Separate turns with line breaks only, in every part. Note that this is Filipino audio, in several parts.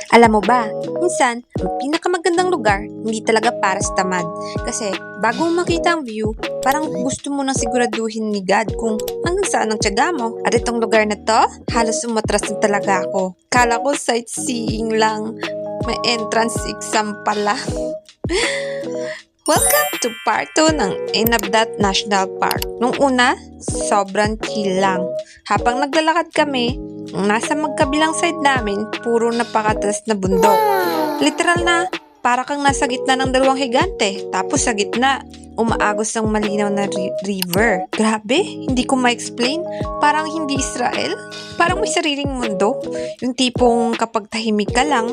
Alam mo ba, minsan, ang pinakamagandang lugar, hindi talaga para sa tamad. Kasi, bago mo makita ang view, parang gusto mo nang siguraduhin ni God kung hanggang saan ang tiyaga mo. At itong lugar na to, halos umatras na talaga ako. Kala ko sightseeing lang, may entrance exam pala. Welcome to part 2 ng Inabdat National Park. Nung una, sobrang chill lang. Habang naglalakad kami, ang nasa magkabilang side namin, puro napakataas na bundok. Literal na, para kang nasa gitna ng dalawang higante. Tapos sa gitna, umaagos ang malinaw na river. Grabe, hindi ko ma-explain. Parang hindi Israel. Parang may sariling mundo. Yung tipong kapag tahimik ka lang,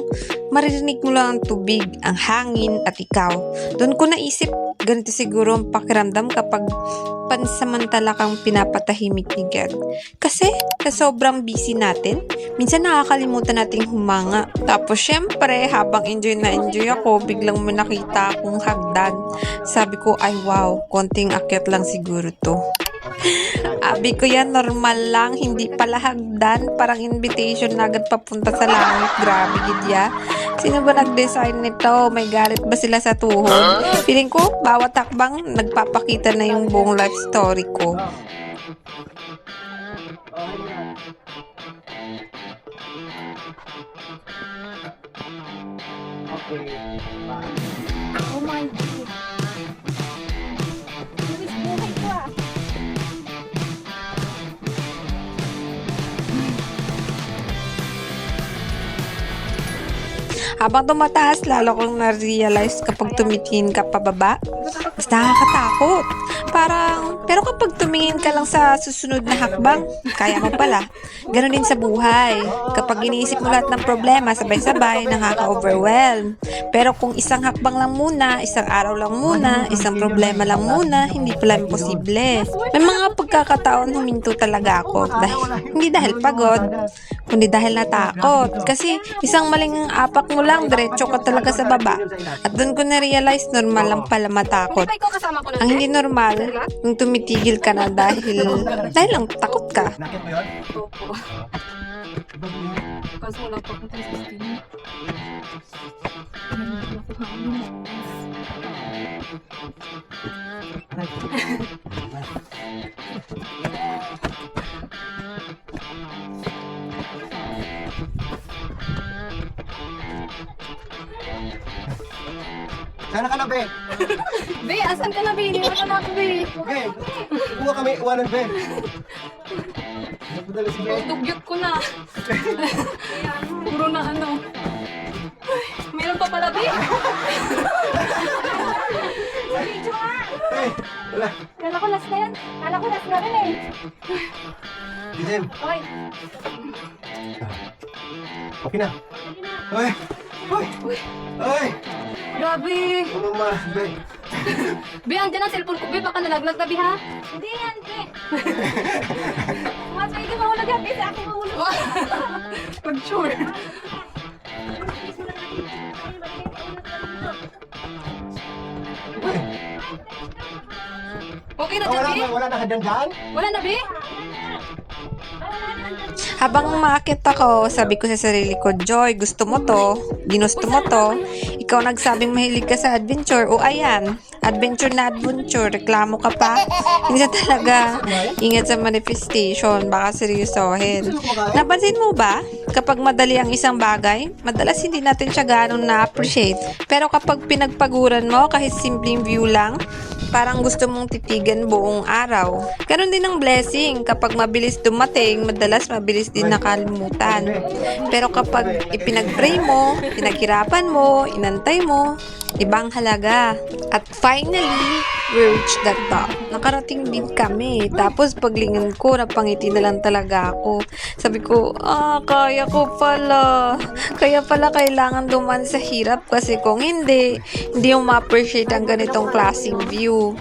maririnig mo lang ang tubig, ang hangin, at ikaw. Doon ko naisip, ganito siguro ang pakiramdam kapag pansamantala kang pinapatahimik ni God. Kasi sa sobrang busy natin, minsan nakakalimutan nating humanga. Tapos syempre, habang enjoy na enjoy ako, biglang may nakita akong hagdan. Sabi ko, ay wow, konting akyat lang siguro to. Abi ko yan, normal lang, hindi pala hagdan, parang invitation na agad papunta sa langit. Grabe gidya. Sino ba nag-design nito? May galit ba sila sa tuhod? Feeling ko, bawat takbang, nagpapakita na yung buong life story ko.
Oh my God. Luis, buhay ko ah.
Habang tumataas, lalo kong na-realize kapag tumitingin ka pababa, mas nakakatakot. Pero kapag tumingin ka lang sa susunod na hakbang, kaya mo pala. Ganon din sa buhay. Kapag iniisip mo lahat ng problema, sabay-sabay, nakaka-overwhelm. Pero kung isang hakbang lang muna, isang araw lang muna, isang problema lang muna, hindi pala imposible. May mga pagkakataon huminto talaga ako. Hindi dahil pagod, kundi dahil natakot. Kasi isang maling apak mo lang, diretso ka talaga sa baba. At doon ko na-realize, normal lang pala matakot.
Ikaw kasama ko na.
Ang hindi normal, yung tumitigil ka na dahil lang takot ka.
Nakit mo yun?
Opo. Kaso wala pa akong testing.
Sana ka na, be.
Be, asan ka na, Be? Hindi ka na ako, Be.
Be, kuha kami, iwanan, be. Nagpadala si be.
Dugyot ko na. Puro na ano. Ay, meron pa pala, Be.
Hey, wala.
Kala ko last na yan. Kala ko last na rin eh.
Gisem,
Okay.
okay na. Hoy, hoy, hoy.
Grabe.
Ano ma, be?
Be, andyan ang cellphone ko, Be. Baka nalaglag na, Be, ha? Hindi yan, Be. Mas may mahulog yan, Be. Sa akin mahulog. Pag sure.
Hoy,
Okay na dyan, Be?
wala na hadyan dyan?
Wala na, Be?
Habang umaakit ako, sabi ko sa sarili ko, Joy, gusto mo to? Ginusto mo to? Ikaw nagsabing mahilig ka sa adventure. O ayan, adventure na adventure. Reklamo ka pa? Hindi na talaga. Ingat sa manifestation. Baka seryosohin. Napansin mo ba? Kapag madali ang isang bagay, madalas hindi natin siya ganong na-appreciate. Pero kapag pinagpaguran mo, kahit simpleng view lang, parang gusto mong titigan buong araw. Ganon din ang blessing. Kapag mabilis dumating, madalas mabilis din nakalimutan. Pero kapag ipinag-pray mo, pinaghirapan mo, inantay mo, ibang halaga. At finally, we reached the top. Nakarating din kami. Tapos paglingon ko, napangiti na lang talaga ako. Sabi ko, kaya ko pala. Kaya pala kailangan duman sa hirap kasi kung hindi mo ma-appreciate ang ganitong klaseng view.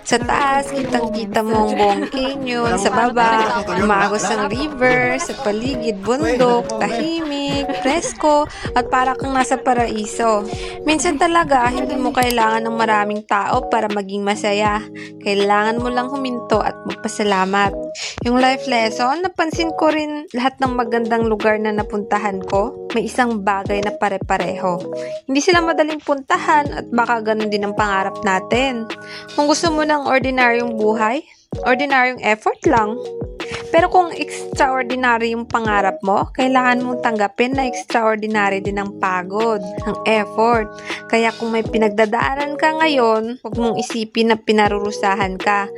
Sa taas, kitang-kita mo ang buong canyon. Sa baba, umagos ang river. Sa paligid, bundok, tahimik. presko, at para kang nasa paraiso. Minsan talaga, hindi mo kailangan ng maraming tao para maging masaya. Kailangan mo lang huminto at magpasalamat. Yung life lesson, napansin ko rin lahat ng magandang lugar na napuntahan ko, may isang bagay na pare-pareho. Hindi sila madaling puntahan at baka ganun din ang pangarap natin. Kung gusto mo ng ordinaryong buhay, ordinaryong effort lang. Pero kung extraordinary yung pangarap mo, kailangan mong tanggapin na extraordinary din ang pagod, ang effort. Kaya kung may pinagdadaanan ka ngayon, huwag mong isipin na pinarurusahan ka.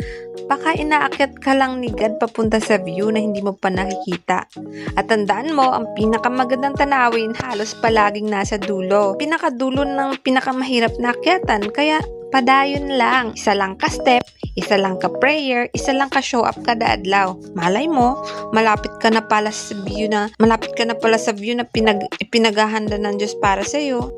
Baka inaakyat ka lang ni God papunta sa view na hindi mo pa nakikita. At tandaan mo, ang pinakamagandang tanawin halos palaging nasa dulo. Pinakadulo ng pinakamahirap na akyatan, kaya padayon lang. Isa lang ka step, isa lang ka prayer, isa lang ka show up kada adlaw. Malay mo, malapit ka na pala sa view na pinaghahanda ng Diyos para sa iyo.